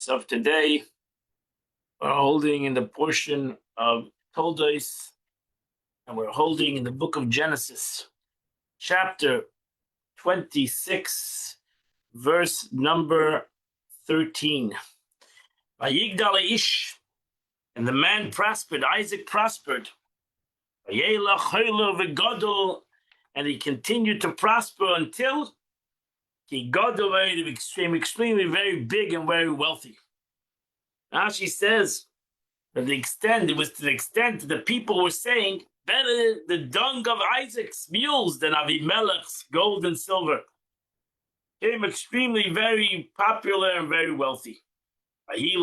class of today, we're holding in the portion of Toldos, and we're holding in the book of Genesis, chapter 26, verse number 13. Vayigdal Ish, and the man prospered, Isaac prospered. Vayela Chayla V'Gadol, and he continued to prosper until he got away to became extremely very big and very wealthy. Now she says that it was to the extent that the people were saying, better the dung of Isaac's mules than Avimelech's gold and silver. Became extremely very popular and very wealthy. He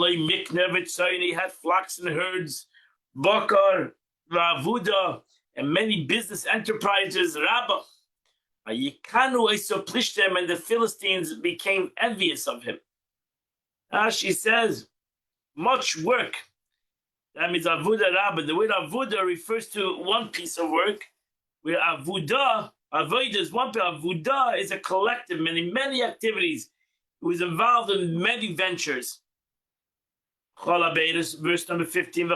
had flocks and herds, Bakar, Ravuda, and many business enterprises, Rabbah. Yikanu Plishtim, and the Philistines became envious of him. She says, much work. That means Avuda Rabbah. The word Avuda refers to one piece of work, where Avodah is one piece. Avuda is a collective, many activities. He was involved in many ventures. Verse number 15.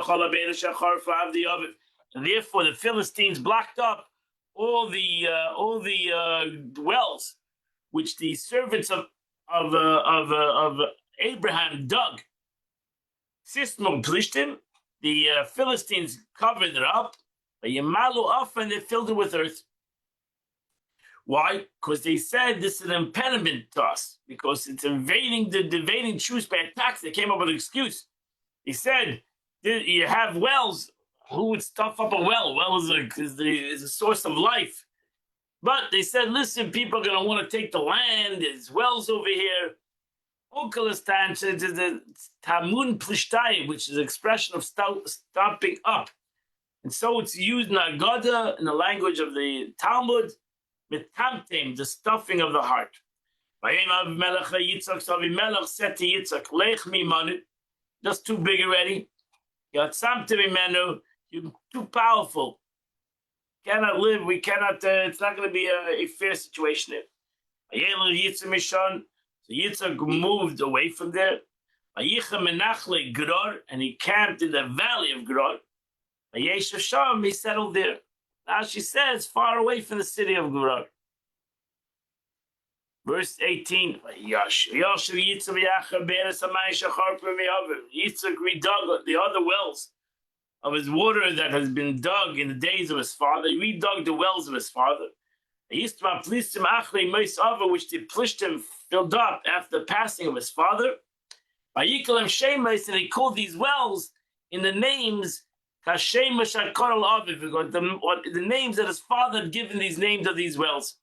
And therefore, the Philistines blocked up all the wells which the servants of Abraham dug. Sismo Plishtim, the Philistines covered it up. And they filled it with earth. Why? Because they said this is an impediment to us, because it's invading Jews by attacks. They came up with an excuse. They said, you have wells. Who would stuff up a well? Well is a source of life. But they said, listen, people are going to want to take the land. There's wells over here. Okelistan, the Tamun Plishtai, which is an expression of stopping up. And so it's used in Agada, in the language of the Talmud, Metamtem, the stuffing of the heart. Avimelech said to Yitzchak, Lech mimanu, just too big already. You're too powerful. Cannot live. We cannot. It's not going to be a fair situation there. So Yitzchak moved away from there. And he camped in the valley of Gerar. He settled there. Now she says, far away from the city of Gerar. Verse 18. Yitzchak redug the other wells of his water that has been dug in the days of his father. He redug the wells of his father. Which the Plishtim filled up after the passing of his father. And he called these wells in the names, the names that his father had given these names of these wells.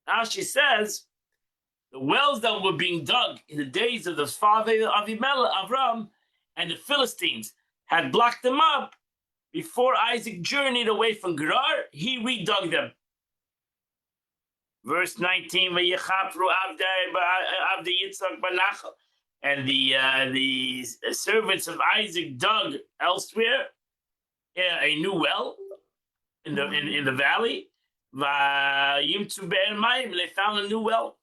Now she says, the wells that were being dug in the days of the father Avimelech, Avram, and the Philistines had blocked them up before Isaac journeyed away from Gerar. He redug them. Verse 19, and the servants of Isaac dug elsewhere a new well in the valley. They found a new well.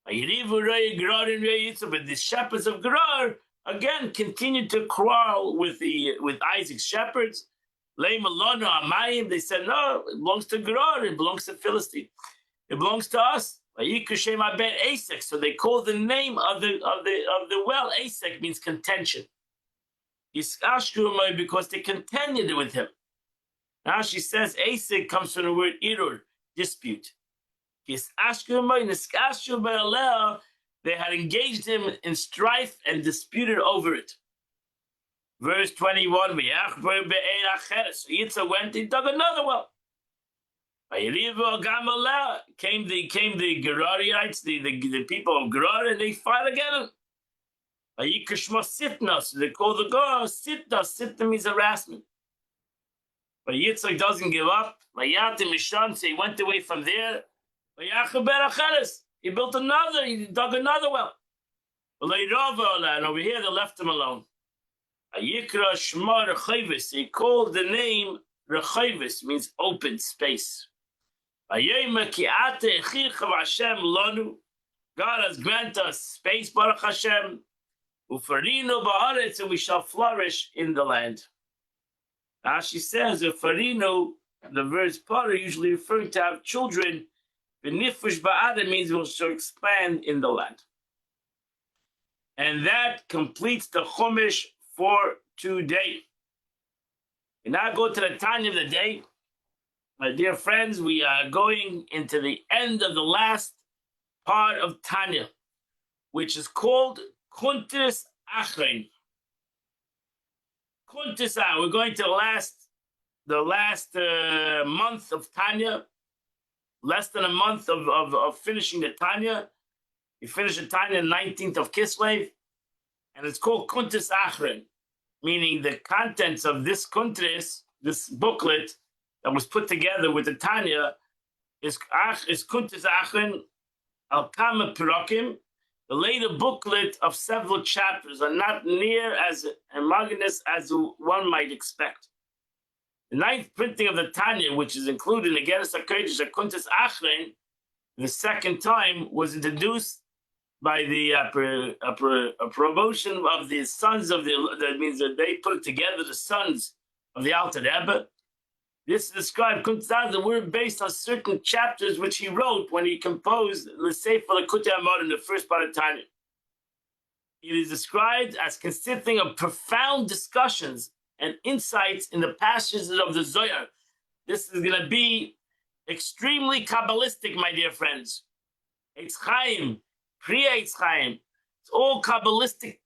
But the shepherds of Gerar again continued to quarrel with Isaac's shepherds. They said, no, it belongs to Gerar, it belongs to Philistine. It belongs to us. So they called the name of the well Asek, means contention. Because they contended with him. Now she says Asek comes from the word irur, dispute. They had engaged him in strife and disputed over it. Verse 21, so Yitzchak went, he dug another well. Came the Gerarites, the people of Gerar, and they fought again. So they call the God Sitna. Sitna means harassment. But Yitzchak doesn't give up. So he went away from there. He built another, he dug another well. And over here they left him alone. He called the name Rechavis, means open space. God has granted us space, Baruch Hashem, ufarinu ba'aretz, and we shall flourish in the land. Now she says, ufarinu, the verse para, usually referring to have children. V'nifush ba'ada means we shall expand in the land. And that completes the Chumash for today. We now go to the Tanya of the day. My dear friends, we are going into the end of the last part of Tanya, which is called Kuntis Achrein. Kuntis Achrein. We're going to the last month of Tanya, less than a month of finishing the Tanya. We finished the Tanya on the 19th of Kislev, and it's called Kuntis Achrein, meaning the contents of this Kuntis, this booklet that was put together with the Tanya, is Kuntis Achrein Al Kama Pirakim. The later booklet of several chapters are not near as homogeneous as one might expect. The ninth printing of the Tanya, which is included in the Geras HaKodesh of Kuntis Achrein, the second time was introduced by the promotion of the sons of that means that they put together the sons of the Alter Rebbe. This is described, the word based on certain chapters which he wrote when he composed the Sefer Likutei Amarim, the first part of Tanya. It is described as consisting of profound discussions and insights in the passages of the Zohar. This is going to be extremely Kabbalistic, my dear friends. Eitz Chaim, Pri Eitz Chaim, it's all Kabbalistic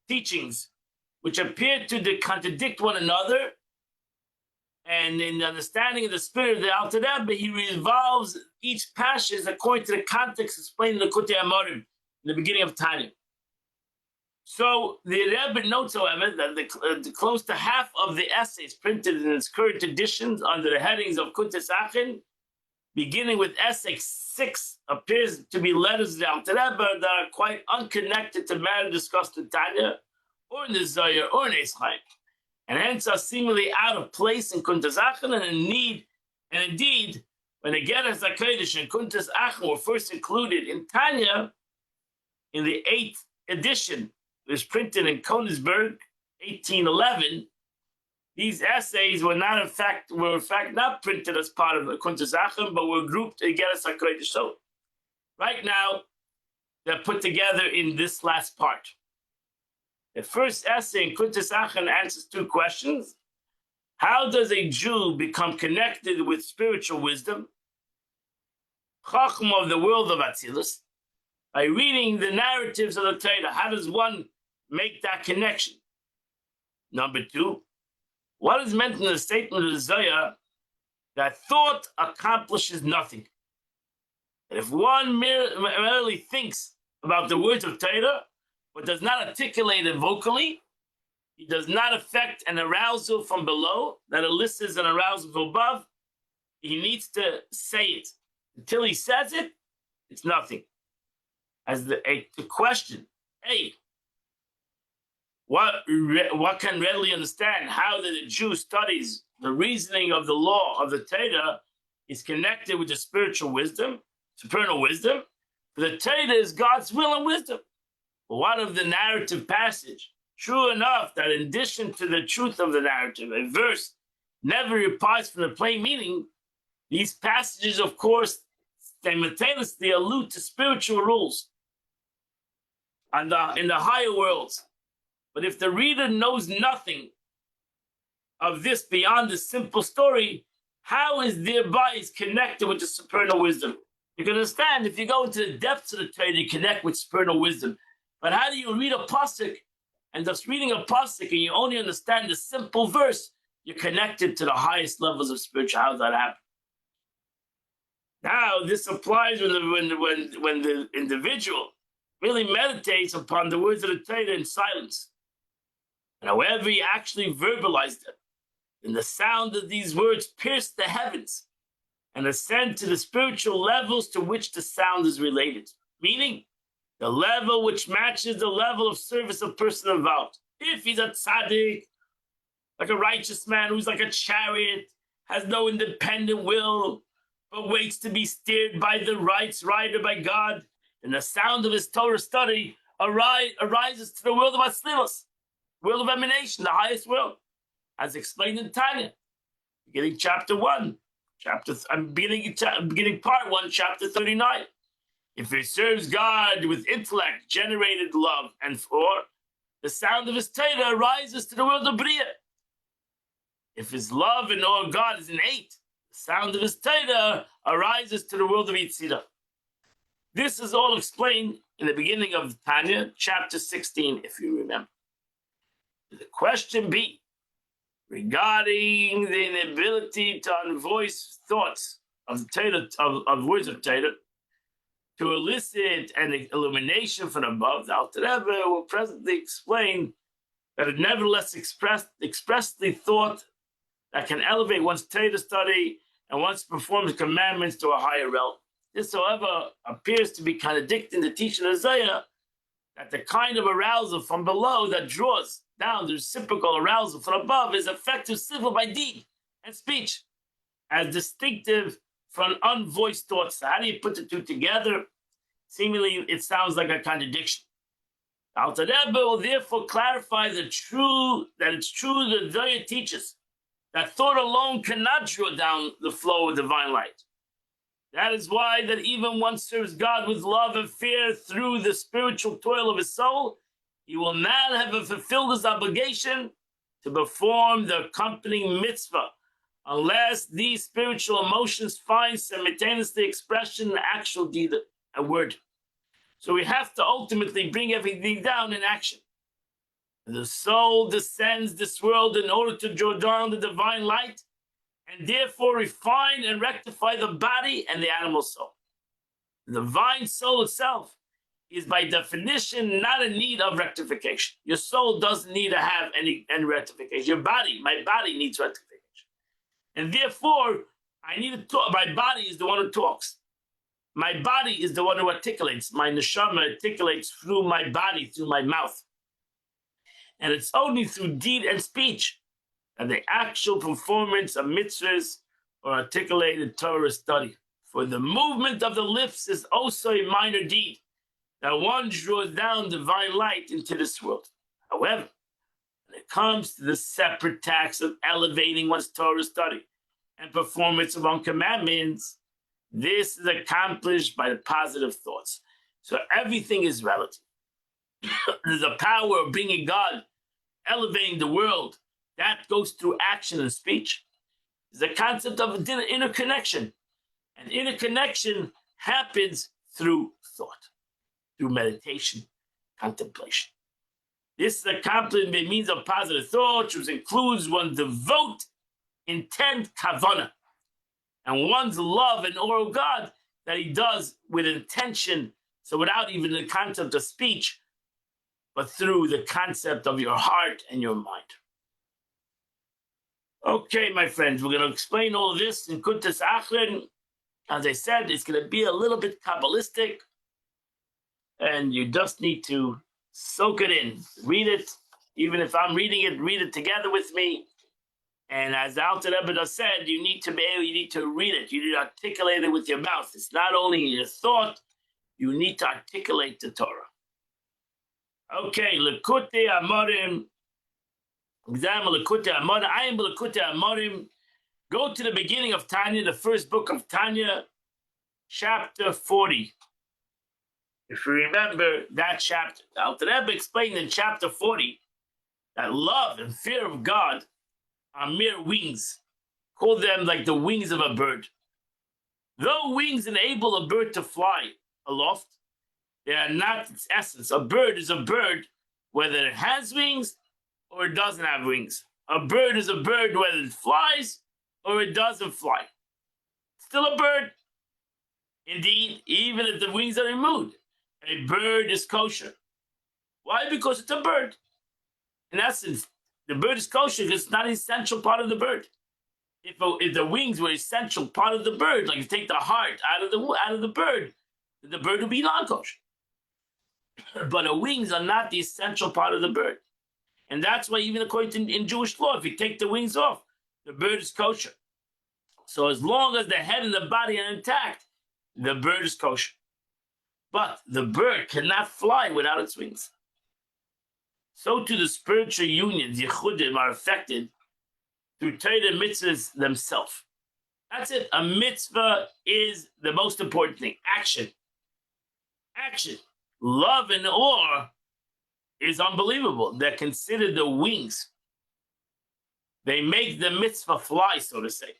teachings which appear to contradict one another. And in the understanding of the spirit of the Alter Rebbe, he revolves each passage according to the context explained in the Likutei Amarim in the beginning of Tanya. So the Rebbe notes, however, that the close to half of the essays printed in its current editions under the headings of Kuntis Achrein, beginning with essay 6, appears to be letters of the Alter Rebbe that are quite unconnected to matter discussed in Tanya, or in the Zohar, or in Eitz Chaim, and hence are seemingly out of place in Kuntis Achrein, and indeed, when the Geras HaKodesh and Kuntis Achrein were first included in Tanya, in the 8th edition, it was printed in Königsberg, 1811. These essays were in fact not printed as part of the Kuntis Achrein, but were grouped in Geras HaKodesh. So, right now, they're put together in this last part. The first essay in Kuntis Achrein answers 2 questions. How does a Jew become connected with spiritual wisdom, Chachma of the world of Atzilus? By reading the narratives of the Torah, how does one make that connection? Number 2, what is meant in the statement of the Zohar that thought accomplishes nothing? That if one merely thinks about the words of Torah, but does not articulate it vocally, he does not affect an arousal from below that elicits an arousal from above. He needs to say it. Until he says it, it's nothing. As the question, hey, what can readily understand how that a Jew studies the reasoning of the law of the Torah is connected with the spiritual wisdom, supernal wisdom. For the Torah is God's will and wisdom. But what of the narrative passage? True enough that in addition to the truth of the narrative, a verse never departs from the plain meaning. These passages, of course, simultaneously allude to spiritual rules in the higher worlds. But if the reader knows nothing of this beyond the simple story, how is thereby connected with the supernal wisdom? You can understand if you go into the depths of the Torah, you connect with supernal wisdom. But how do you read a pasuk, and just reading a pasuk, and you only understand the simple verse, you're connected to the highest levels of spiritual. How does that happen? Now, this applies when the individual really meditates upon the words of the Torah in silence. And however he actually verbalized them, and the sound of these words pierce the heavens and ascend to the spiritual levels to which the sound is related. Meaning, the level which matches the level of service of person involved. If he's a tzaddik, like a righteous man who's like a chariot, has no independent will, but waits to be steered by the rights rider by God, and the sound of his Torah study arises to the world of Atzilus, world of emanation, the highest world, as explained in Tanya, beginning chapter 1, beginning part 1, chapter 39. If he serves God with intellect, generated love, and the sound of his Torah arises to the world of Bria. If his love and awe of God is innate, the sound of his Torah arises to the world of Yitzirah. This is all explained in the beginning of Tanya, chapter 16, if you remember. The question be, regarding the inability to unvoice thoughts of the Torah, of words of Torah, to elicit an illumination from above, the Alter Rebbe will presently explain that it nevertheless expressly thought that can elevate one's Torah study and one's performance commandments to a higher realm. This, however, appears to be contradicting the teaching of Isaiah that the kind of arousal from below that draws down the reciprocal arousal from above is effective civil by deed and speech, as distinctive from unvoiced thoughts. So how do you put the two together? Seemingly, it sounds like a contradiction. Alter Rebbe will therefore clarify that it's true the Zohar teaches that thought alone cannot draw down the flow of divine light. That is why that even one serves God with love and fear through the spiritual toil of his soul, he will not have fulfilled his obligation to perform the accompanying mitzvah unless these spiritual emotions find simultaneously expression in actual deed and word. So we have to ultimately bring everything down in action. The soul descends this world in order to draw down the divine light and therefore refine and rectify the body and the animal soul. The divine soul itself is by definition not in need of rectification. Your soul doesn't need to have any rectification. My body needs rectification. And therefore, I need to talk. My body is the one who talks. My body is the one who articulates. My neshama articulates through my body, through my mouth. And it's only through deed and speech that the actual performance of mitzvahs or articulated Torah study. For the movement of the lips is also a minor deed, that one draws down divine light into this world. However, when it comes to the separate task of elevating one's Torah study and performance of one's commandments, this is accomplished by the positive thoughts. So everything is relative. There's a power of bringing God, elevating the world. That goes through action and speech. There's a concept of interconnection. And interconnection happens through thought, through meditation, contemplation. This is accomplished by means of positive thought, which includes one's devout, intent, kavanah, and one's love and awe of God that he does with intention, so without even the concept of speech, but through the concept of your heart and your mind. Okay, my friends, we're going to explain all of this in Kuntres Achron. As I said, it's going to be a little bit Kabbalistic, and you just need to soak it in. Read it. Even if I'm reading it, read it together with me. And as the Alter Rebbe said, you need to read it. You need to articulate it with your mouth. It's not only your thought, you need to articulate the Torah. Okay, Likutei Amorim. Example Likutei Amorim. I am Likutei Amorim. Go to the beginning of Tanya, the first book of Tanya, chapter 40. If you remember that chapter, Alter Rebbe explained in chapter 40 that love and fear of God are mere wings. Call them like the wings of a bird. Though wings enable a bird to fly aloft, they are not its essence. A bird is a bird whether it has wings or it doesn't have wings. A bird is a bird whether it flies or it doesn't fly. Still a bird. Indeed, even if the wings are removed, a bird is kosher. Why? Because it's a bird. In essence, the bird is kosher because it's not an essential part of the bird. If the wings were essential part of the bird, like you take the heart out of the bird would be non-kosher. But the wings are not the essential part of the bird. And that's why even according to in Jewish law, if you take the wings off, the bird is kosher. So as long as the head and the body are intact, the bird is kosher. But the bird cannot fly without its wings. So too the spiritual unions, yichudim, are affected through Torah mitzvahs themselves. That's it. A mitzvah is the most important thing. Action. Action. Love and awe is unbelievable. They're considered the wings. They make the mitzvah fly, so to say.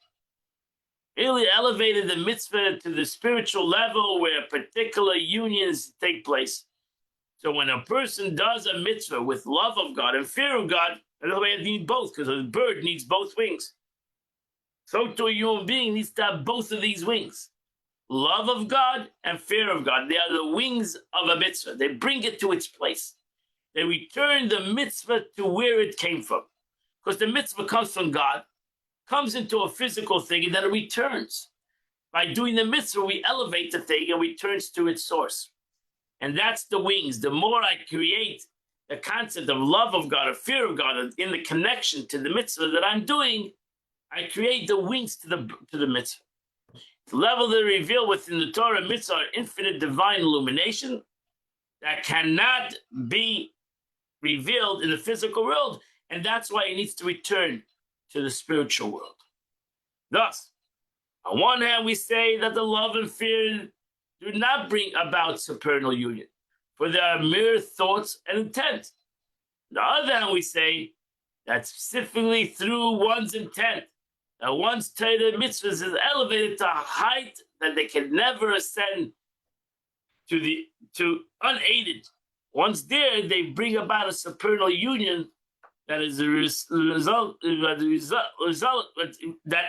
Really elevated the mitzvah to the spiritual level where particular unions take place. So when a person does a mitzvah with love of God and fear of God, they need both, because a bird needs both wings. So too a human being needs to have both of these wings. Love of God and fear of God. They are the wings of a mitzvah. They bring it to its place. They return the mitzvah to where it came from. Because the mitzvah comes from God, comes into a physical thing, and then it returns. By doing the mitzvah, we elevate the thing and returns to its source. And that's the wings. The more I create the concept of love of God, of fear of God, in the connection to the mitzvah that I'm doing, I create the wings to the mitzvah. The level that reveal within the Torah mitzvah are infinite divine illumination that cannot be revealed in the physical world, and that's why it needs to return to the spiritual world. Thus, on one hand, we say that the love and fear do not bring about supernal union, for they are mere thoughts and intent. On the other hand, we say that specifically through one's intent, that one's Torah mitzvahs is elevated to a height that they can never ascend to unaided. Once there, they bring about a supernal union that is a result that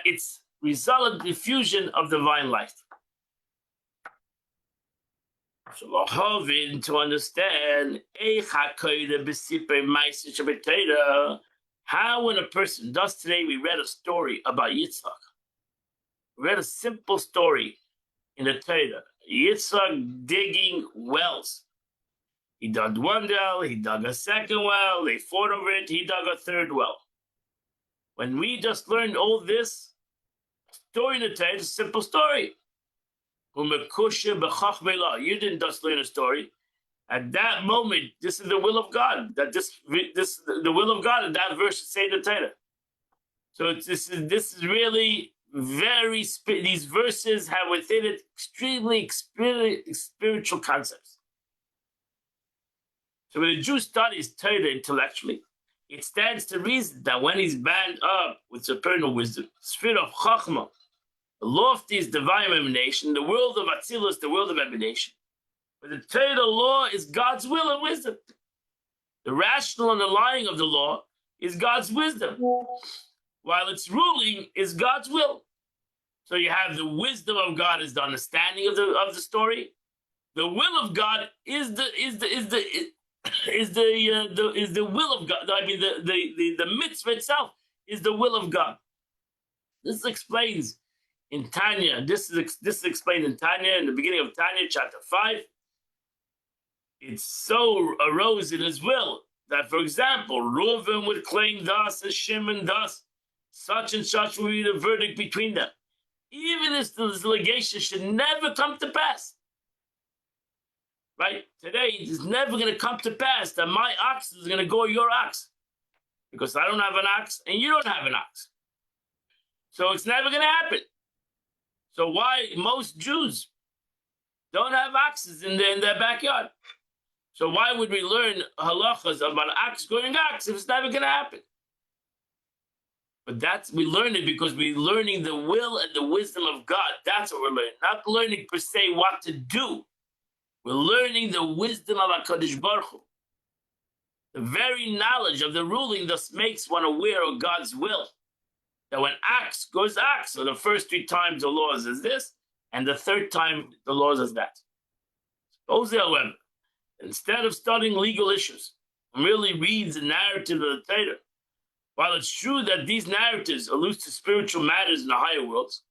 it's resultant diffusion of divine light. So to understand how when a person does today, we read a story about Yitzhak. We read a simple story in the Torah. Yitzhak digging wells. He dug one well, he dug a second well, they fought over it, he dug a third well. When we just learned all this, story in the Torah is a simple story. You didn't just learn a story. At that moment, this is the will of God. That this the will of God, and that verse say in the Torah. So this is really very these verses have within it extremely spiritual concepts. So when a Jew studies Torah intellectually, it stands to reason that when he's bound up with supernal wisdom, spirit of Chachma, the loftiest divine emanation, the world of Atzilus, the world of emanation, but the Torah law is God's will and wisdom. The rational underlying of the law is God's wisdom, while its ruling is God's will. So you have the wisdom of God is the understanding of the story. The will of God is the will of God. I mean, the mitzvah itself is the will of God. This explains in Tanya. This is explained in Tanya in the beginning of Tanya, chapter 5. It so arose in his will that, for example, Reuven would claim thus and Shimon thus. Such and such would be the verdict between them. Even if this litigation should never come to pass. Right? Today, it's never going to come to pass that my ox is going to go your ox. Because I don't have an ox and you don't have an ox. So it's never going to happen. So why most Jews don't have oxes in their backyard? So why would we learn halachas about ox going ox if it's never going to happen? But we learn it because we're learning the will and the wisdom of God. That's what we're learning. Not learning per se what to do. We're learning the wisdom of HaKadosh Baruch Hu. The very knowledge of the ruling thus makes one aware of God's will. That when ox goes ox, so the first 3 times the law is this, and the third time the law is that. Suppose, however, instead of studying legal issues, one really reads the narrative of the Torah. While it's true that these narratives allude to spiritual matters in the higher worlds,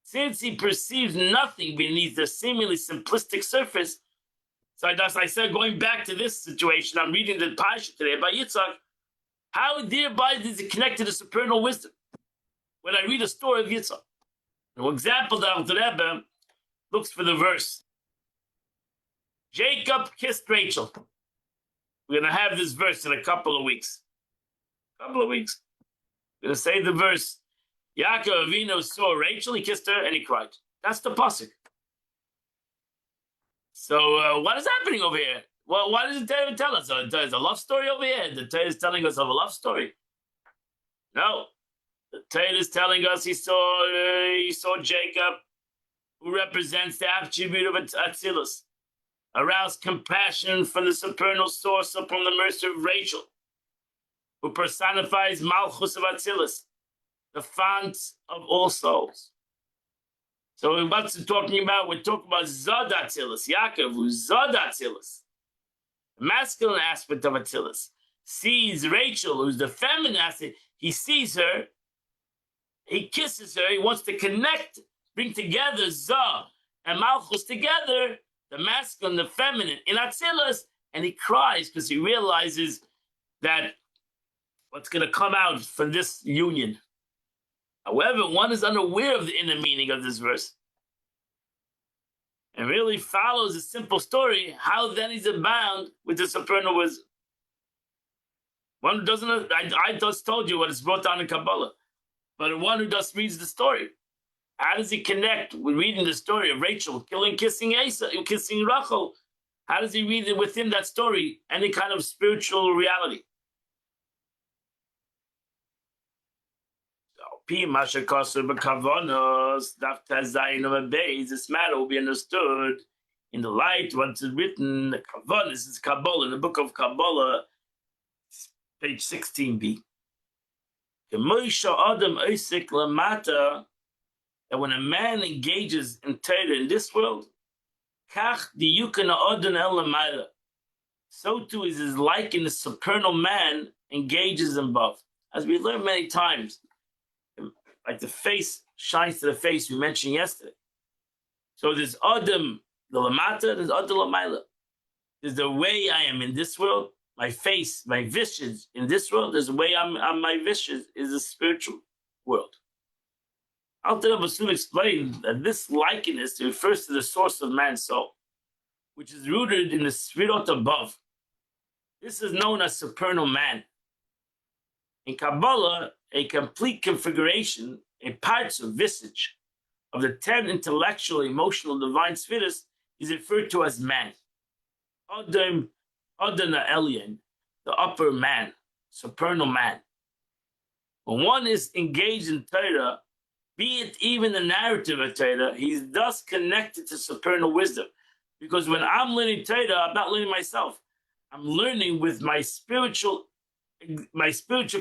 since he perceives nothing beneath the seemingly simplistic surface, so as I said, going back to this situation, I'm reading the Parsha today about Yitzhak, how thereby is it connected to supernal wisdom? When I read a story of Yitzhak, an example that Alter Rebbe looks for the verse. Jacob kissed Rachel. We're going to have this verse in a couple of weeks. We're going to say the verse. Yaakov Avinu saw Rachel, he kissed her, and he cried. That's the pasuk. So what is happening over here? Well, why does the Torah tell us? There's a love story over here. The Torah is telling us of a love story. No, the Torah is telling us he saw Jacob, who represents the attribute of Atzilus, aroused compassion from the supernal source upon the mercy of Rachel, who personifies Malchus of Atzilus, the font of all souls. So what's it talking about? We're talking about Zod Atzilus, Yaakov, who's Zod Atzilus, the masculine aspect of Atzilus, sees Rachel, who's the feminine aspect. He sees her, he kisses her, he wants to connect, bring together Zod and Malchus together, the masculine, the feminine, in Atzilus, and he cries because he realizes that what's going to come out from this union. However, one is unaware of the inner meaning of this verse and really follows a simple story. How then is it bound with the supernal wisdom? One who doesn't, I just told you what is brought down in Kabbalah, but one who just reads the story, how does he connect with reading the story of Rachel kissing Rachel? How does he read it within that story? Any kind of spiritual reality? This matter will be understood in the light once it's written. This is Kabbalah, in the book of Kabbalah, page 16b. That when a man engages in Torah in this world, so too is his like in the supernal man engages in both. As we learned many times, like the face shines to the face we mentioned yesterday. So there's Adam the Lamata, there's Adam Lamaila. There's the way I am in this world, my face, my visage in this world. There's the way I'm my visage is the spiritual world. Alter Rebbe soon explained that this likeness refers to the source of man's soul, which is rooted in the Sfirot above. This is known as supernal man. In Kabbalah, a complete configuration, a parts of visage of the 10 intellectual, emotional, divine spheres is referred to as man. Adam Elyon, the upper man, supernal man. When one is engaged in Torah, be it even the narrative of Torah, he's thus connected to supernal wisdom. Because when I'm learning Torah, I'm not learning myself. I'm learning with my spiritual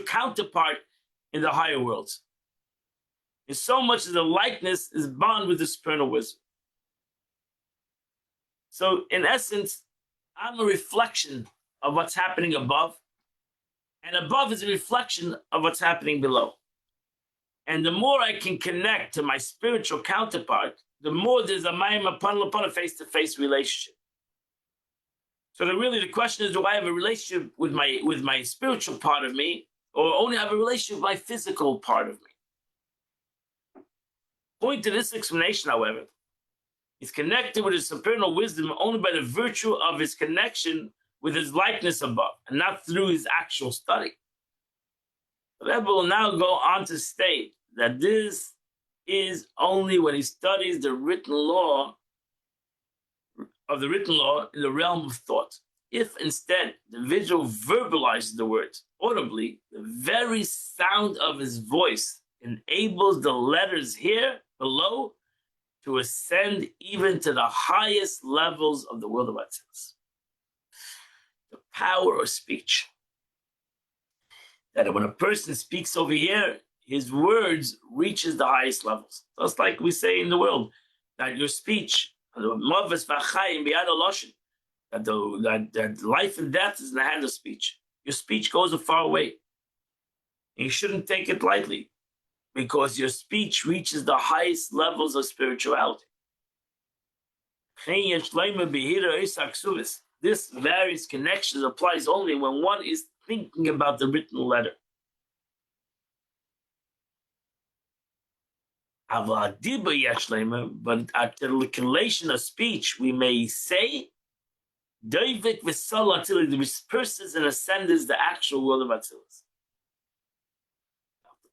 counterpart in the higher worlds. And so much of the likeness is bound with the supernal wisdom. So in essence, I'm a reflection of what's happening above, and above is a reflection of what's happening below. And the more I can connect to my spiritual counterpart, the more there's a mayim upon a face-to-face relationship. So the question is, do I have a relationship with my spiritual part of me, or only have a relationship with my physical part of me? Point to this explanation, however, is connected with his supernal wisdom only by the virtue of his connection with his likeness above, and not through his actual study. The Rebbe will now go on to state that this is only when he studies the written law in the realm of thought. If instead the visual verbalizes the words audibly, the very sound of his voice enables the letters here below to ascend even to the highest levels of the world of Atzilus. The power of speech. That when a person speaks over here, his words reaches the highest levels. Just like we say in the world, that your speech, that life and death is in the hand of speech. Your speech goes a far way. And you shouldn't take it lightly, because your speech reaches the highest levels of spirituality. This various connections applies only when one is thinking about the written letter. But articulation of speech, we may say Doivik v'sol Atzilus, the disperses and ascends the actual world of Atzilus.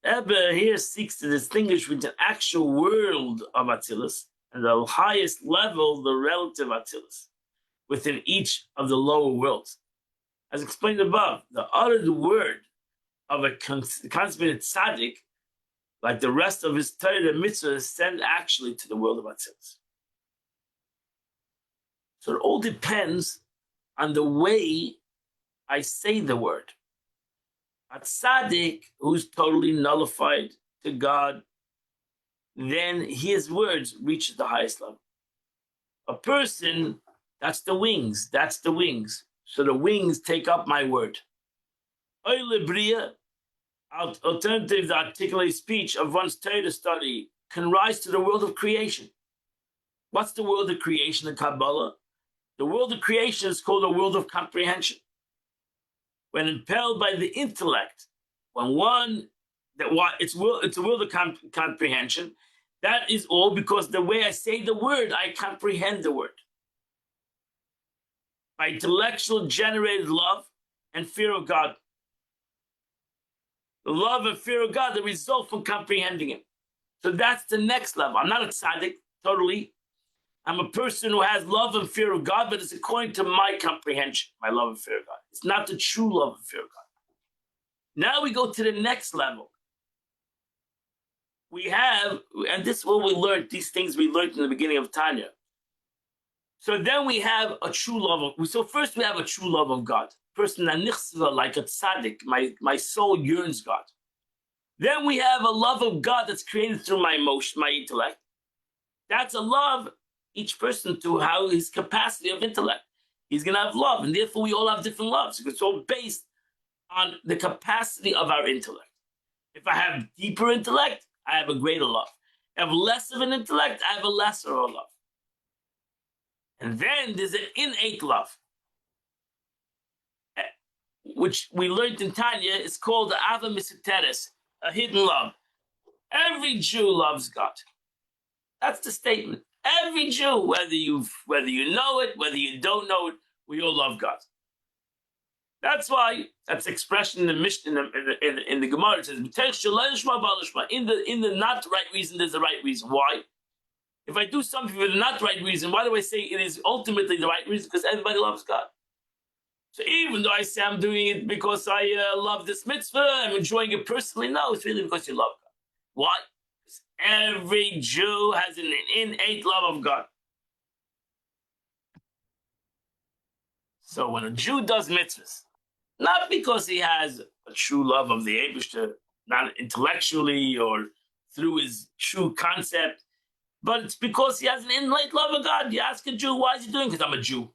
Ebbe here seeks to distinguish between the actual world of Atzilus and the highest level, the relative Atzilus, within each of the lower worlds. As explained above, the uttered word of a consummated tzaddik, like the rest of his Torah and mitzvah, ascend actually to the world of Atzilus. So it all depends on the way I say the word. A tzaddik who's totally nullified to God, then his words reach the highest level. A person, that's the wings. So the wings take up my word. Oile bria, alternative, the articulate speech of one's Torah study can rise to the world of creation. What's the world of creation in Kabbalah? The world of creation is called a world of comprehension. When impelled by the intellect, it's a world of comprehension. That is all because the way I say the word, I comprehend the word. By intellectual generated love and fear of God. The love and fear of God, the result from comprehending Him. So that's the next level. I'm not a tzaddik, totally. I'm a person who has love and fear of God, but it's according to my comprehension, my love and fear of God. It's not the true love and fear of God. Now we go to the next level. We have, and this is what we learned, these things we learned in the beginning of Tanya. So then we have a true love so first we have a true love of God. Person like a tzaddik, my soul yearns God. Then we have a love of God that's created through my emotion, my intellect. That's a love, each person to how his capacity of intellect. He's going to have love, and therefore we all have different loves. It's all based on the capacity of our intellect. If I have deeper intellect, I have a greater love. If I have less of an intellect, I have a lesser love. And then there's an innate love, which we learned in Tanya. It's called the Ava Misuteres, a hidden love. Every Jew loves God. That's the statement. Every Jew, whether you know it, whether you don't know it, we all love God. That's why that's expression in the Mishnah in the Gemara. It says, in the not right reason, there's a right reason. Why? If I do something for the not right reason, why do I say it is ultimately the right reason? Because everybody loves God. So even though I say I'm doing it because I love this mitzvah, I'm enjoying it personally, no, it's really because you love God. Why? Because every Jew has an innate love of God. So when a Jew does mitzvahs, not because he has a true love of the Eibishter, not intellectually or through his true concept, but it's because he has an innate love of God. You ask a Jew, why is he doing it? Because I'm a Jew.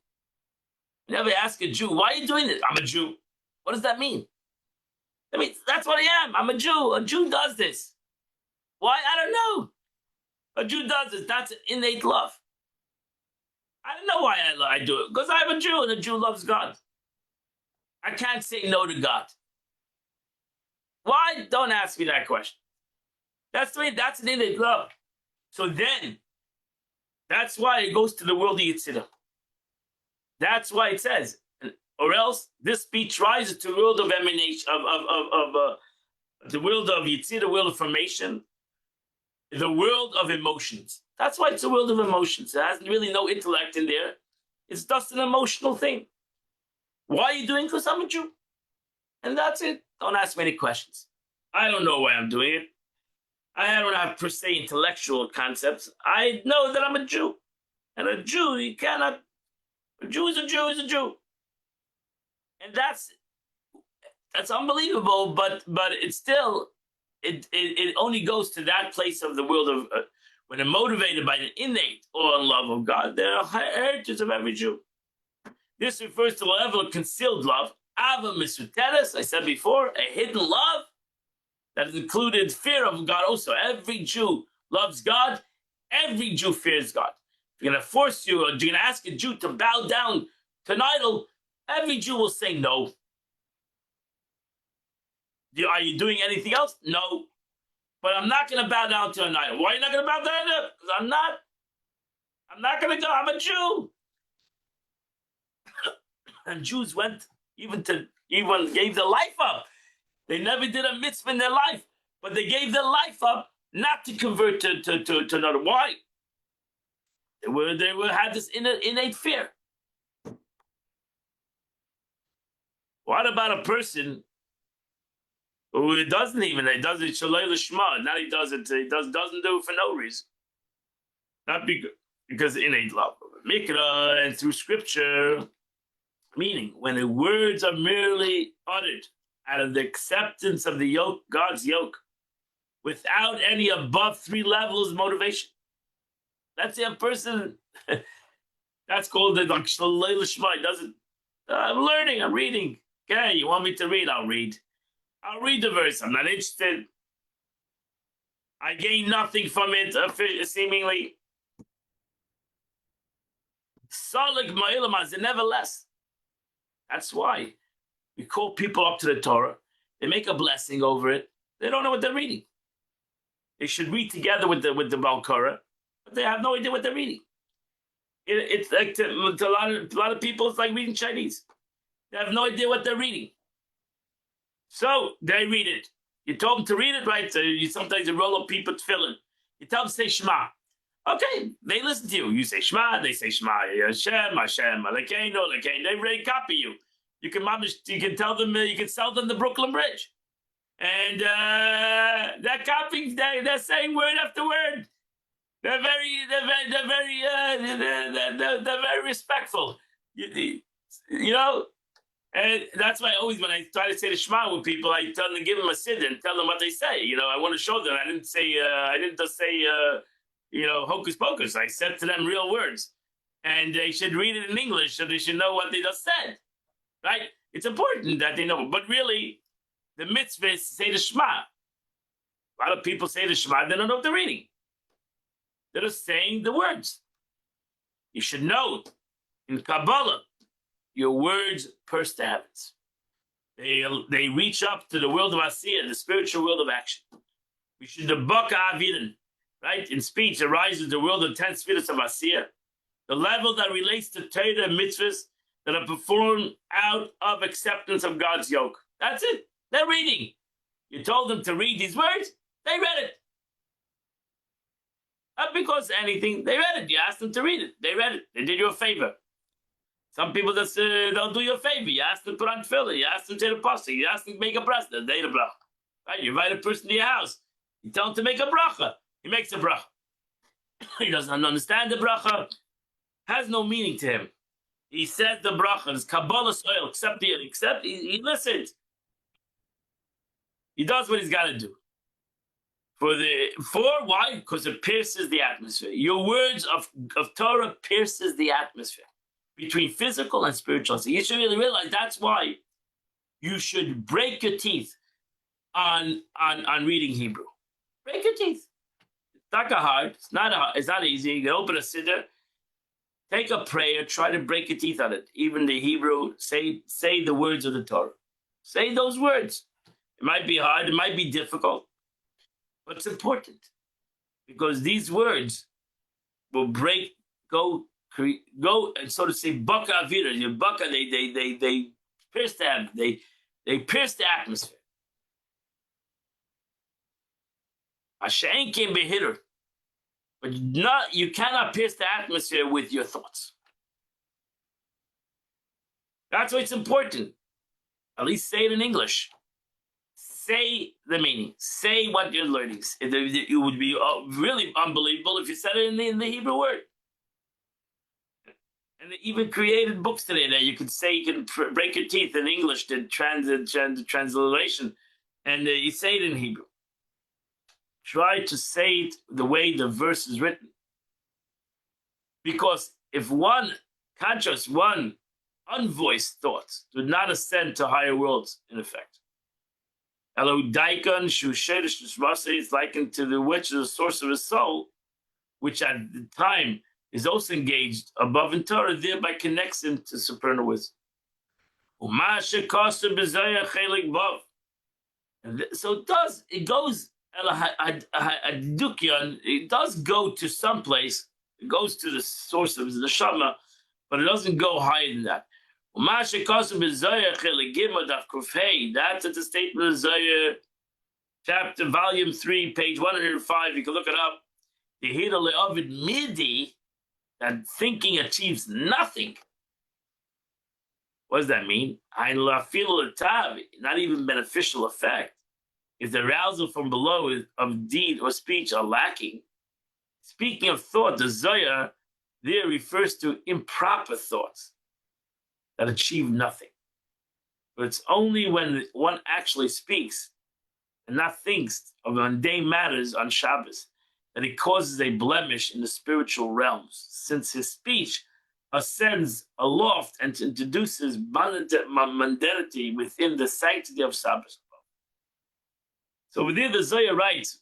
You never ask a Jew, why are you doing this? I'm a Jew. What does that mean? I mean, that's what I am. I'm a Jew. A Jew does this. Why? I don't know. A Jew does this. That's an innate love. I don't know why I do it. Because I'm a Jew and a Jew loves God. I can't say no to God. Why? Don't ask me that question. That's the way, that's an innate love. So then, that's why it goes to the world of Yitzhak. That's why it says, or else this speech rises to the world of emanation, of the world of Yitzhak, the world of formation, the world of emotions. That's why it's a world of emotions. It has really no intellect in there. It's just an emotional thing. Why are you doing it? Because I'm a Jew. And that's it. Don't ask me any questions. I don't know why I'm doing it. I don't have per se intellectual concepts. I know that I'm a Jew. And a Jew, you cannot, a Jew is a Jew is a Jew. And that's unbelievable, but it's still, it only goes to that place of the world of, when they're motivated by an innate awe and love of God, they're heritage of every Jew. This refers to the level of concealed love, Ava Misuteres, I said before, a hidden love that has included fear of God also. Every Jew loves God. Every Jew fears God. If you're going to force you, or you're going to ask a Jew to bow down to an idol, every Jew will say no. Are you doing anything else? No. But I'm not going to bow down to an idol. Why are you not going to bow down to it? Because I'm not going to go. I'm a Jew. And Jews went even gave their life up. They never did a mitzvah in their life, but they gave their life up not to convert to another. Why? They had this innate fear. What about a person who doesn't shalei l'shma? Now he doesn't do it for no reason. Not because innate love of Mikra and through scripture, meaning when the words are merely uttered out of the acceptance of the yoke, God's yoke, without any above 3 levels motivation. That's a person. That's called the shalei l'shma. Doesn't. I'm learning. I'm reading. Okay, you want me to read? I'll read. I'll read the verse. I'm not interested. I gain nothing from it, seemingly. Salik ma'ilamaz, nevertheless. That's why we call people up to the Torah. They make a blessing over it. They don't know what they're reading. They should read together with the Baal Korah, but they have no idea what they're reading. It's like to a lot of people, it's like reading Chinese. They have no idea what they're reading. So they read it. You told them to read it, right? So sometimes you roll up people tefillin. You tell them to say Shema. Okay, they listen to you. You say Shema, they say Shema. Hashem, Hashem, Alekeinu, Alekeinu. They ready to copy you. You can tell them, you can sell them the Brooklyn Bridge. And they're copying, they're saying word after word. They're very respectful. You know? And that's why always when I try to say the Shema with people, I tell them to give them a siddur and tell them what they say. You know, I want to show them. I didn't just say hocus pocus. I said to them real words. And they should read it in English so they should know what they just said. Right? It's important that they know. But really, the mitzvah is to say the Shema. A lot of people say the Shema, they don't know what they're reading. They're just saying the words. You should know in Kabbalah, your words pierce the heavens. They reach up to the world of Asiyah, the spiritual world of action. We should debaka avidan, right? In speech arises the world of 10 spheres of Asiyah, the level that relates to Torah and mitzvahs that are performed out of acceptance of God's yoke. That's it. They're reading. You told them to read these words, they read it. Not because anything, they read it. You asked them to read it. They read it. They did you a favor. Some people just don't do you a favor. You ask them to put on tefillin. You ask them to say the pasuk. You ask them to make a bracha. They the bracha. Right? You invite a person to your house. You tell him to make a bracha. He makes a bracha. He doesn't understand the bracha. Has no meaning to him. He says the bracha. It's Kabbalah soil. Except he listens. He does what he's got to do. For why? Because it pierces the atmosphere. Your words of Torah pierces the atmosphere between physical and spiritual. So you should really realize that's why you should break your teeth on reading Hebrew. Break your teeth. It's not hard. It's not easy. You can open a siddur, take a prayer, try to break your teeth on it. Even the Hebrew, say the words of the Torah. Say those words. It might be hard. It might be difficult. But it's important because these words will go and so to say, baka avira. Your baka, they pierce they pierce the atmosphere. Hashem can be hitter, but you cannot pierce the atmosphere with your thoughts. That's why it's important. At least say it in English. Say the meaning. Say what you're learning. It would be really unbelievable if you said it in the Hebrew word. And they even created books today that you can say, you can break your teeth in English, the transliteration, and you say it in Hebrew. Try to say it the way the verse is written. Because if one unvoiced thoughts do not ascend to higher worlds, in effect, is likened to the which is the source of his soul, which at the time is also engaged above in Torah, thereby connects him to supernal wisdom. And so it goes go to some place, it goes to the source of his neshama, but it doesn't go higher than that. That's at the statement of Zohar, chapter, volume 3, page 105. You can look it up. Midi, that thinking achieves nothing. What does that mean? Not even beneficial effect. If the arousal from below of deed or speech are lacking. Speaking of thought, the Zohar there refers to improper thoughts that achieve nothing. But it's only when one actually speaks and not thinks of mundane matters on Shabbos that it causes a blemish in the spiritual realms, since his speech ascends aloft and introduces mundanity within the sanctity of Shabbos. So within the Zohar writes,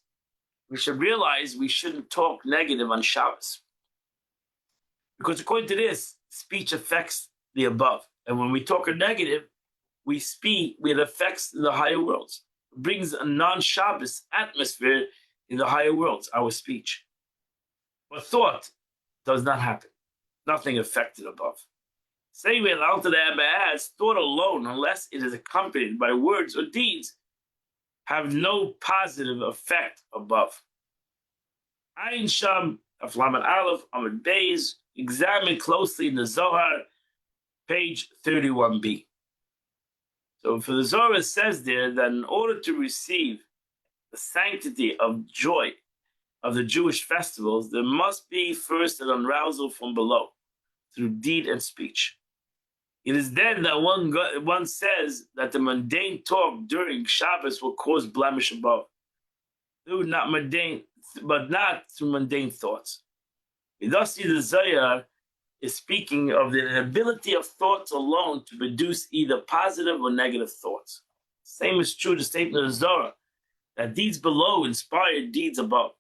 we should realize we shouldn't talk negative on Shabbos. Because according to this, speech affects the above. And when we talk a negative, we speak, it affects the higher worlds. It brings a non-Shabbos atmosphere in the higher worlds, our speech. But thought does not happen. Nothing affected above. Same way the Alter Rebbe adds, thought alone, unless it is accompanied by words or deeds, have no positive effect above. Ayin Sham, Aflamet Aleph, Amud Beis, examine closely in the Zohar, page 31b. So for the Zohar it says there that in order to receive the sanctity of joy of the Jewish festivals, there must be first an arousal from below, through deed and speech. It is then that one says that the mundane talk during Shabbos will cause blemish above, through not mundane, but not through mundane thoughts. We thus see the Zohar is speaking of the inability of thoughts alone to produce either positive or negative thoughts. Same is true the statement of Zohar, that deeds below inspire deeds above.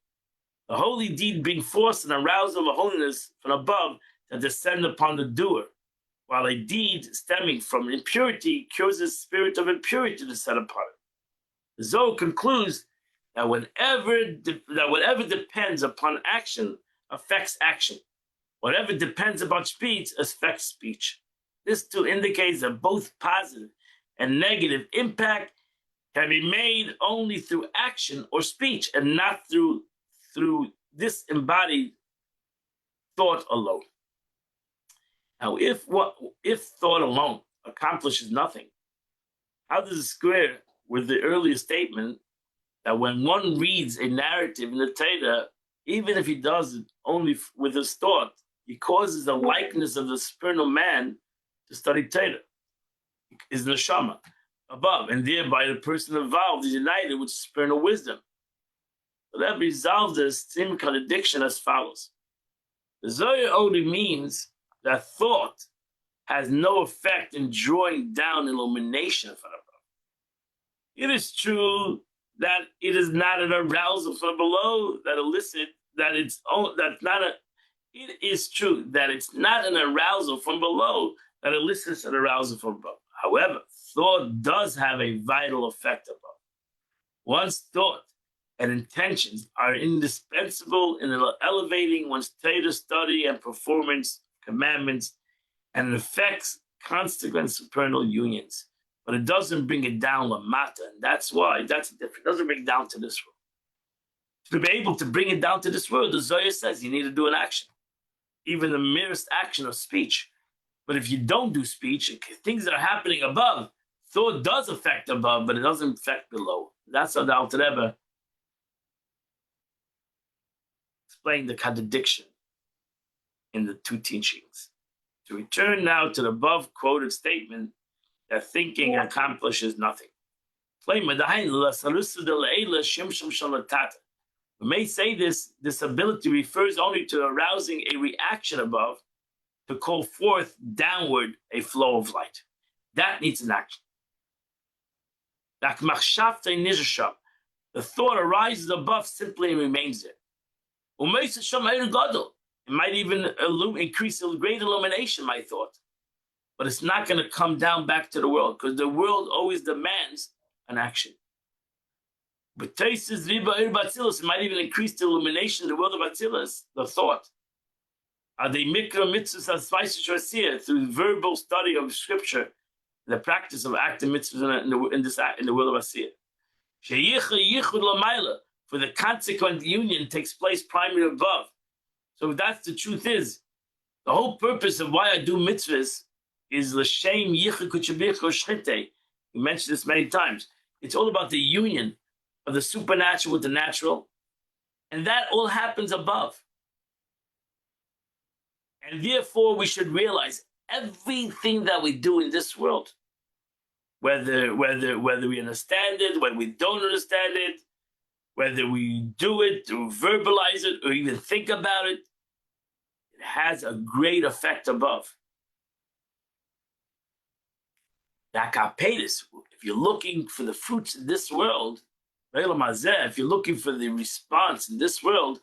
The holy deed bring forth an arousal of holiness from above that descend upon the doer, while a deed stemming from impurity cures the spirit of impurity to descend upon it. The Zohar concludes that whatever depends upon action affects action. Whatever depends upon speech affects speech. This too indicates that both positive and negative impact can be made only through action or speech, and not through disembodied thought alone. Now, if thought alone accomplishes nothing, how does it square with the earlier statement that when one reads a narrative in the Torah, even if he does it only with his thought, he causes the likeness of the supernal man to study Torah, his neshama, above, and thereby the person involved is united with supernal wisdom. So that resolves this same contradiction as follows. The Zohar only means that thought has no effect in drawing down illumination from above. It is true that it is not an arousal from below that elicit that it's that's not a. It is true that it's not an arousal from below that elicits an arousal from above. However, thought does have a vital effect above. One's thought and intentions are indispensable in elevating one's Torah study and performance commandments, and it affects consequent supernal unions. But it doesn't bring it down lamata, and that's why that's different. It doesn't bring it down to this world. To be able to bring it down to this world, the Zohar says you need to do an action, even the merest action of speech. But if you don't do speech, things that are happening above, thought does affect above, but it doesn't affect below. That's how the Alter Rebbe explained the contradiction in the two teachings. To return now to the above quoted statement that thinking accomplishes nothing. We may say this ability refers only to arousing a reaction above to call forth downward a flow of light. That needs an action. The thought arises above simply and remains there. It might even increase a great illumination, my thought. But it's not going to come down back to the world, because the world always demands an action. But it might even increase the illumination in the world of Atzilus, the thought. Adi mikra mitzvahs asvaisa shvasiyah, through verbal study of scripture, the practice of active mitzvahs in the will of asiyah. Sheyicha yichud lamayla, for the consequent union takes place primarily above. So that's the truth is, the whole purpose of why I do mitzvahs is l'shem yichud kuchabicho shchite. We mentioned this many times. It's all about the union of the supernatural with the natural, and that all happens above. And therefore, we should realize everything that we do in this world, whether we understand it, whether we don't understand it, whether we do it or verbalize it or even think about it, it has a great effect above. If you're looking for the fruits in this world, if you're looking for the response in this world,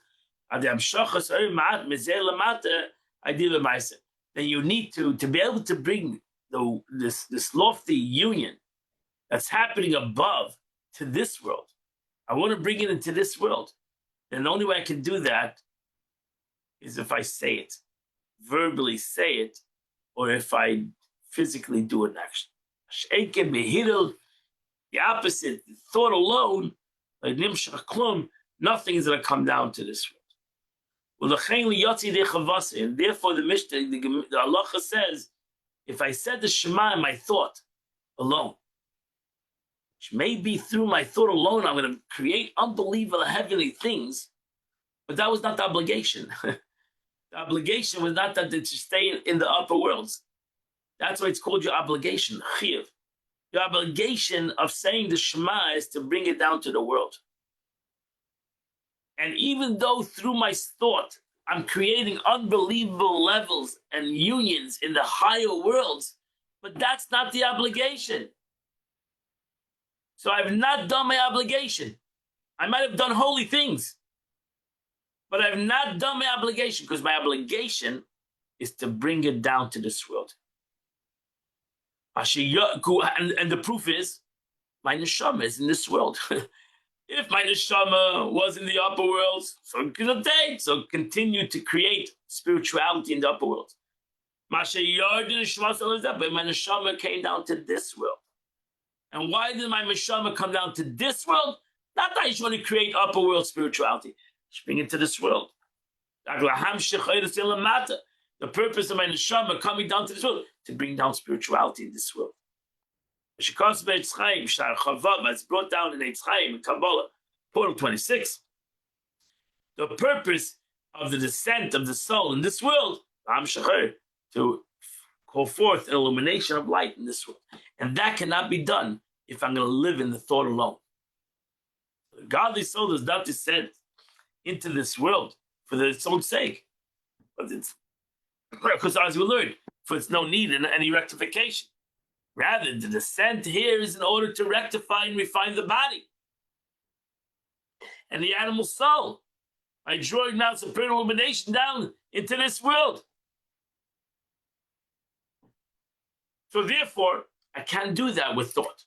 then you need to be able to bring this lofty union that's happening above to this world. I want to bring it into this world. And the only way I can do that is if I say it, verbally say it, or if I physically do an action. The opposite, thought alone, nothing is going to come down to this world. And therefore, the Mishnah, the halacha says, if I said the Shema in my thought alone, which maybe through my thought alone, I'm going to create unbelievable heavenly things, but that was not the obligation. The obligation was not that to stay in the upper worlds. That's why it's called your obligation, chiyuv. Your obligation of saying the Shema is to bring it down to the world. And even though through my thought, I'm creating unbelievable levels and unions in the higher worlds, but that's not the obligation. So I've not done my obligation. I might have done holy things, but I've not done my obligation, because my obligation is to bring it down to this world. And the proof is, my neshama is in this world. If my neshama was in the upper worlds, so continue to create spirituality in the upper worlds. But my neshama came down to this world. And why did my neshama come down to this world? Not that I just want to create upper world spirituality. Just bring it to this world. The purpose of my neshama coming down to this world, to bring down spirituality in this world. It's brought down in Eitz Chaim, in Kabbalah, Portal 26. The purpose of the descent of the soul in this world, to call forth an illumination of light in this world. And that cannot be done if I'm going to live in the thought alone. The godly soul does not descend into this world for its own sake. But it's because, as we learned, for its no need in any rectification. Rather, the descent here is in order to rectify and refine the body and the animal soul by drawing down supernal illumination down into this world. So therefore, I can't do that with thought.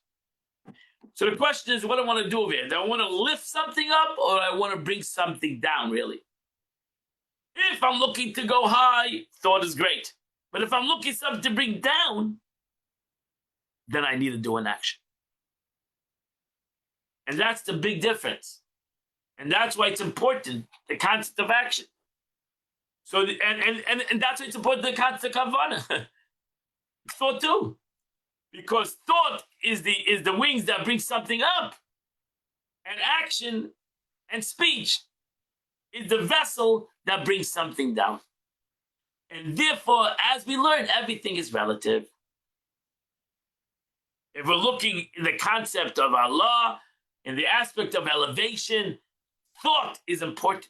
So the question is, what do I want to do over here? Do I want to lift something up, or do I want to bring something down, really? If I'm looking to go high, thought is great. But if I'm looking something to bring down, then I need to do an action. And that's the big difference. And that's why it's important, the concept of action. So, and that's why it's important, the concept of kavanah. Thought too. Because thought is the wings that bring something up. And action and speech is the vessel that brings something down. And therefore, as we learn, everything is relative. If we're looking in the concept of Allah, in the aspect of elevation, thought is important.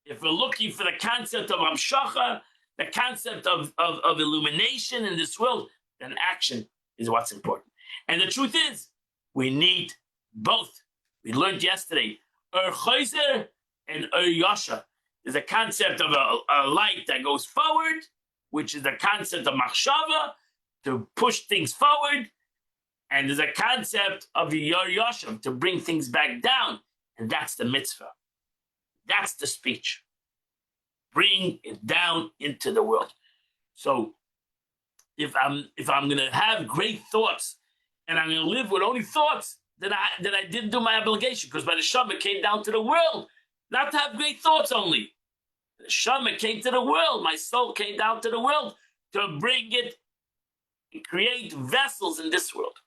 If we're looking for the concept of Amshacha, the concept of illumination in this world, then action is what's important. And the truth is, we need both. We learned yesterday, Chayzer and Yasha. There's a concept of a light that goes forward, which is the concept of Machshava, to push things forward. And there's a concept of the Yasha, to bring things back down. And that's the mitzvah. That's the speech. bring it down into the world. So if I'm gonna have great thoughts and I'm gonna live with only thoughts, then I didn't do my obligation, because by the Neshama came down to the world not to have great thoughts only. The Neshama came to the world, my soul came down to the world to bring it and create vessels in this world.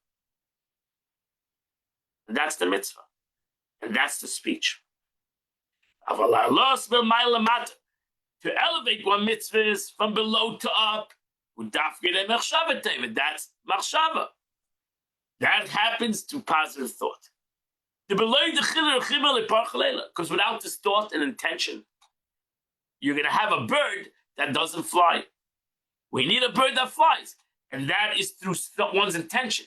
And that's the mitzvah. And that's the speech. To elevate one mitzvah is from below to up. That's machshava. That happens through positive thought. Because without this thought and intention, you're going to have a bird that doesn't fly. We need a bird that flies. And that is through one's intention.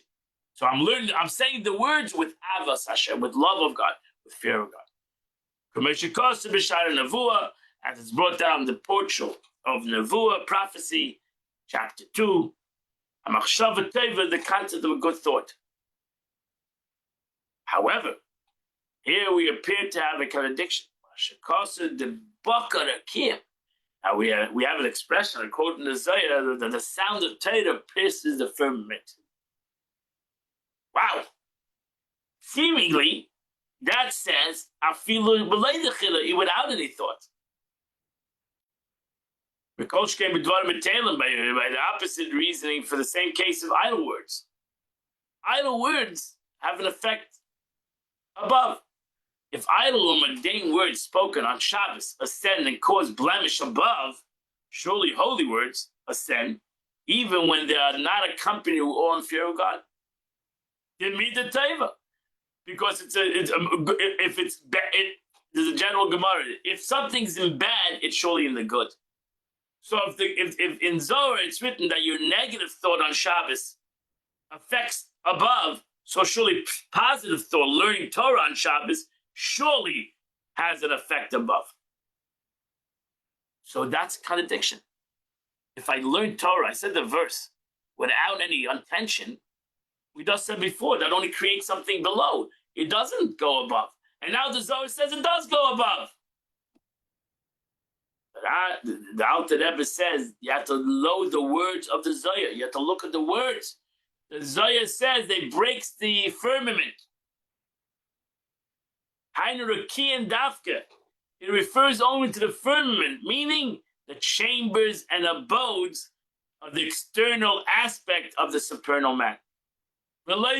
So I'm saying the words with avas Hashem, with love of God, with fear of God. As it's brought down in the portrait of Nevuah, prophecy, chapter 2, the concept of a good thought. However, here we appear to have a contradiction. Now we have an expression, a quote in the Zohar, that the sound of Torah pierces the firmament. Wow. Seemingly, that says, without any thought. By the opposite reasoning for the same case of idle words. Idle words have an effect above. If idle or mundane words spoken on Shabbos ascend and cause blemish above, surely holy words ascend, even when they are not accompanied with awe and fear of God. Give me the teva, because there's a general Gemara. If something's in bad, it's surely in the good. So if in Zohar it's written that your negative thought on Shabbos affects above, so surely positive thought, learning Torah on Shabbos, surely has an effect above. So that's contradiction. If I learn Torah, I said the verse, without any intention, we just said before, that only creates something below. It doesn't go above. And now the Zohar says it does go above. But the Alter Rebbe says you have to load the words of the Zohar. You have to look at the words. The Zohar says they breaks the firmament. Hainu Rakiyan Dafka. It refers only to the firmament, meaning the chambers and abodes of the external aspect of the supernal man. But not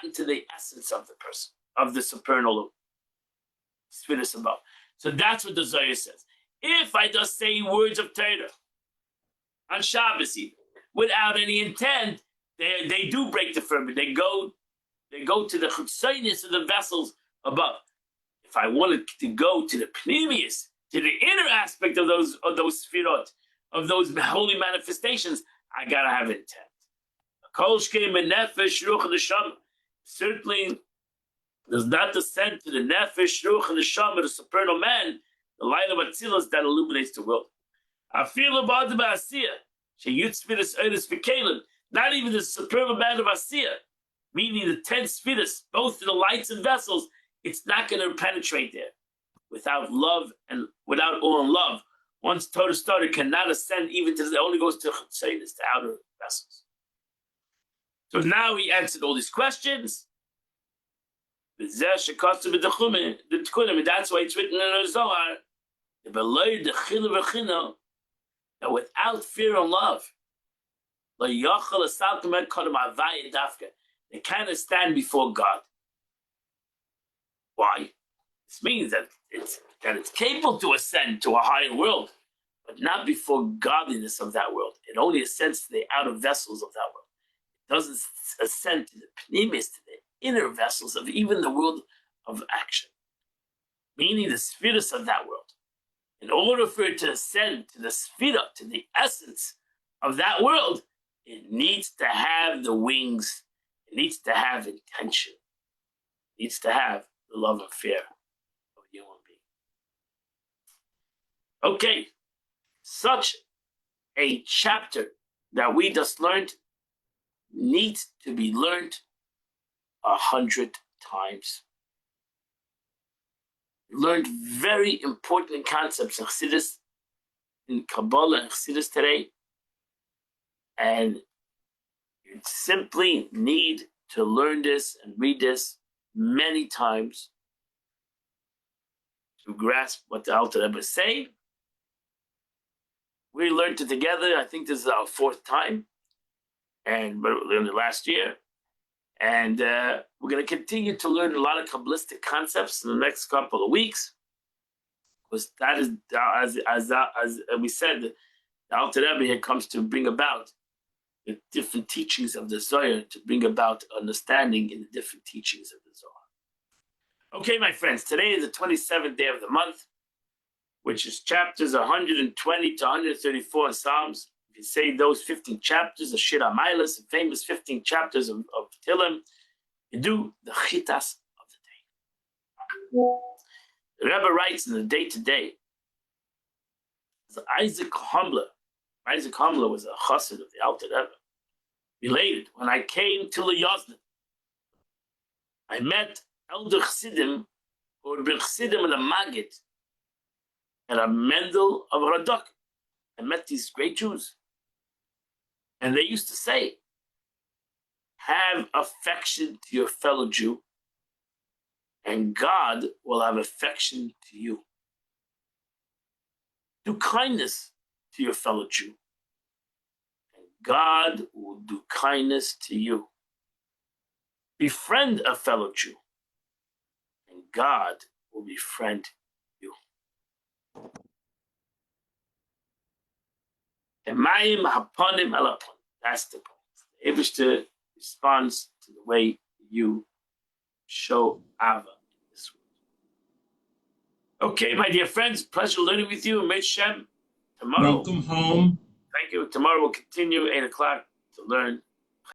into the essence of the person, of the supernal spheres above. So that's what the Zohar says. If I just say words of Torah on Shabbos, without any intent, they do break the firmament. They go to the chutzonius of the vessels above. If I wanted to go to the pneumius, to the inner aspect of those sfirot, of those holy manifestations, I gotta have intent. Certainly does not descend to the nefesh, ruach, and the neshama, the supernal man, the light of Atzilus that illuminates the world. I feel about the Asiya. Not even the supernal man of Asiya, meaning the 10 spheres, both the lights and vessels, it's not going to penetrate there. Without love and without awe and love, once Torah started, cannot ascend even to the, only goes to Chutzaynus, the outer vessels. So now he answered all these questions. And that's why it's written in the Zohar, that without fear and love, they cannot stand before God. Why? This means that it's capable to ascend to a higher world, but not before godliness of that world. It only ascends to the outer vessels of that world. It doesn't ascend to the pneumis, to the inner vessels of even the world of action, meaning the spheres of that world. In order for it to ascend to the sphera, to the essence of that world, it needs to have the wings. It needs to have intention. It needs to have the love and fear of a human being. Okay, such a chapter that we just learned needs to be learned 100 times. We learned very important concepts in Chassidus, in Kabbalah and Chassidus today. And you simply need to learn this and read this many times to grasp what the Alter Rebbe is saying. We learned it together. I think this is our fourth time, and we learned it last year. And we're going to continue to learn a lot of Kabbalistic concepts in the next couple of weeks, because that is, as we said, the Alter Rebbe here comes to bring about the different teachings of the Zohar, to bring about understanding in the different teachings of the Zohar. Okay, my friends, today is the 27th day of the month, which is chapters 120 to 134 in Psalms. If you say those 15 chapters, the Shir HaMailos, the famous 15 chapters of Tehillim, you do the Chitas of the day. The Rebbe writes in the day-to-day, Isaac Homler was a chassid of the Alter Rebbe. Related, when I came to Liyazdim, I met elder chassidim who had been chassidim in a Maggid and a Mendel of Radok. I met these great Jews, and they used to say, have affection to your fellow Jew, and God will have affection to you. Do kindness to your fellow Jew, and God will do kindness to you. Befriend a fellow Jew, and God will befriend you. Emayim haponim el haponim. That's the point. The Eibishter responds to the way you show Ava in this world. Okay, my dear friends, pleasure learning with you. Meet Shem tomorrow. Welcome home. Thank you. Tomorrow we'll continue 8 o'clock to learn